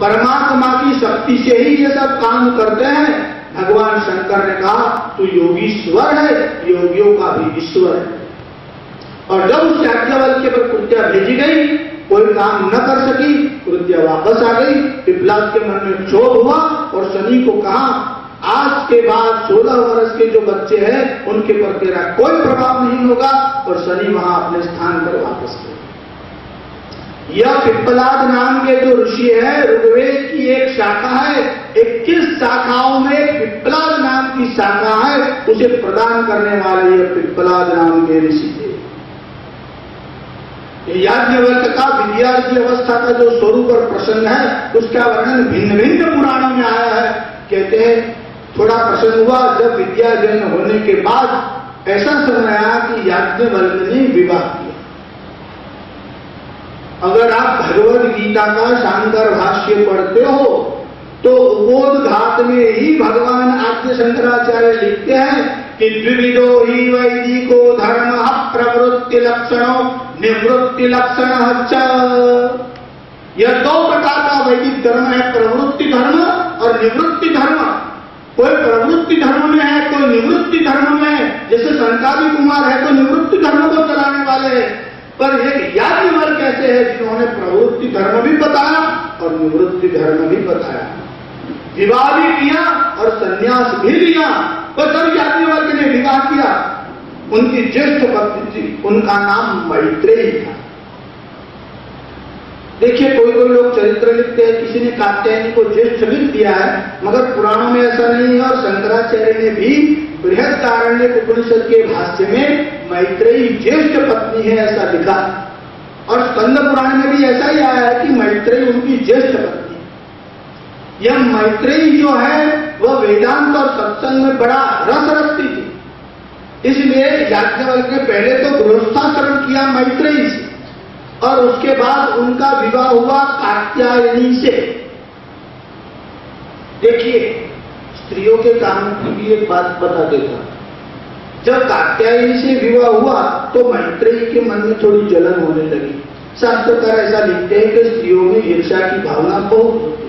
परमात्मा की शक्ति से ही ये सब काम करते हैं। भगवान शंकर ने कहा तू योगीश्वर है, योगियों का भी ईश्वर है। और जब उस याज्ञवल्क्य पर कृत्या भेजी गई, कोई काम न कर सकी, कृत्या वापस आ गई। पिप्पलाद के मन में क्षोभ हुआ और शनि को कहा आज के बाद 16 वर्ष के जो बच्चे हैं उनके पर तेरा कोई प्रभाव नहीं होगा। और शनि वहां अपने स्थान पर वापस गए। यह पिप्पलाद नाम के जो ऋषि है, ऋग्वेद की एक शाखा है, 21 शाखाओं में पिप्पलाद नाम की शाखा है, उसे प्रदान करने वाले यह पिप्पलाद नाम के ऋषि थे। याज्ञवल्क्य का विद्यार्थी अवस्था का जो स्वरूप और प्रसंग है उसका वर्णन भिन्न भिन्न पुराणों में आया है। कहते हैं थोड़ा प्रसंग हुआ जब विद्याजन्य होने के बाद ऐसा समय आया कि याज्ञवल्क्य ने विवाह किया। अगर आप भगवद गीता का शांकर भाष्य पढ़ते हो तो उपोद्घात में ही भगवान आद्य शंकराचार्य लिखते हैं कि द्विविधो ही वैदिको धर्म प्रवृत्ति लक्षणों निवृत्ति लक्षण। यह 2 प्रकार का वैदिक धर्म है, प्रवृत्ति धर्म और निवृत्ति धर्म। कोई प्रवृत्ति धर्म में है, कोई निवृत्ति धर्म में है। जैसे संकादी कुमार है तो निवृत्ति धर्म को चलाने वाले हैं, पर एक याज्ञवल्क्य ऐसे है जिन्होंने प्रवृत्ति धर्म भी बताया और निवृत्ति धर्म भी बताया, विवाह भी किया और संन्यास भी लिया। तो जब याज्ञवल्क्य ने विवाह किया, उनकी ज्येष्ठ पत्नी थी, उनका नाम मैत्रेयी था। देखिए कोई कोई लोग चरित्र लिखते हैं, किसी ने कात्यायनी को ज्येष्ठ लिख दिया है, मगर पुराणों में ऐसा नहीं है। और शंकराचार्य ने भी बृहदारण्यक उपनिषद के भाष्य में मैत्रेयी ज्येष्ठ पत्नी है ऐसा लिखा। और स्कंद पुराण में भी ऐसा ही आया है कि मैत्रेयी उनकी ज्येष्ठ पत्नी। यह मैत्रेयी जो है वह वेदांत और सत्संग में बड़ा रस रखती थी, इसलिए याज्ञवल्क्य ने पहले तो गृहस्थाश्रम किया मैत्रेयी से और उसके बाद उनका विवाह हुआ कात्यायनी से। देखिए स्त्रियों के काम की भी एक बात बता देता। जब कात्यायनी से विवाह हुआ तो मैत्रेयी के मन में थोड़ी जलन होने लगी। शास्त्रकार ऐसा लिखते हैं कि स्त्रियों में ईर्ष्या की भावना बहुत होती है।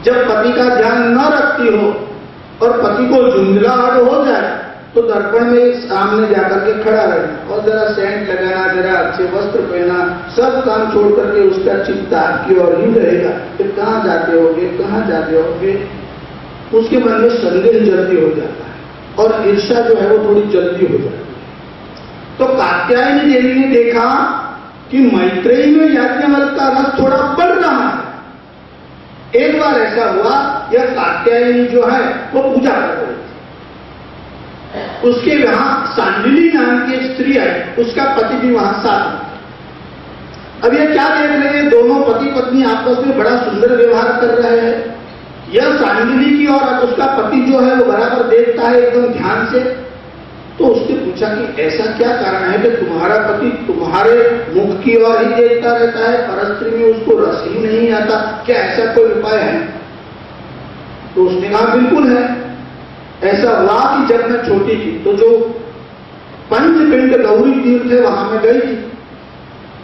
जब पति का ध्यान न रखती हो और पति को झुंझलाहट हो जाए तो दर्पण में सामने जाकर के खड़ा रहना और जरा सेंट लगाना, जरा अच्छे वस्त्र पहना, सब काम छोड़ करके उसका चित्त आपकी ओर ही रहेगा कि कहाँ जाते होगे, कहाँ जाते होगे। उसके मन में संदेह जल्दी हो जाता है और ईर्ष्या जो है वो थोड़ी जल्दी हो जाती है। तो कात्यायनी देवी ने देखा कि मैत्रेयी में याज्ञवल्क्य का रस थोड़ा बढ़ रहा है। एक बार ऐसा हुआ, यह कात्यायनी जो है वो पूजा कर रही थी। उसके वहां सांडिली नाम की एक स्त्री है, उसका पति भी वहां साथ। अब ये क्या देख रहे हैं, दोनों पति पत्नी आपस में बड़ा सुंदर व्यवहार कर रहे हैं। यह सांडिली की और उसका पति जो है वो बराबर देखता है एकदम ध्यान से। तो उसने पूछा कि ऐसा क्या कारण है कि तुम्हारा पति तुम्हारे मुख की ओर ही देखता रहता है, परस्त्री में उसको रस ही नहीं आता, क्या ऐसा कोई उपाय है? तो उसने कहा बिल्कुल है। ऐसा हुआ कि जब मैं छोटी थी तो जो पंचपिंड गौरी तीर्थ है वहां में गई थी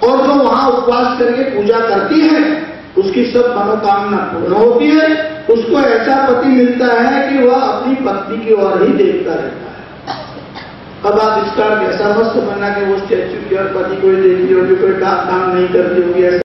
और जो वहां उपवास करके पूजा करती है उसकी सब मनोकामना पूर्ण होती है। उसको ऐसा पति मिलता है कि वह अपनी पत्नी की ओर ही देखता रहता है। अब आप इसका कैसा मस्त बनना कि वो स्टैच्यू की और पति को ही देखती होगी, कोई काम नहीं करती होगी।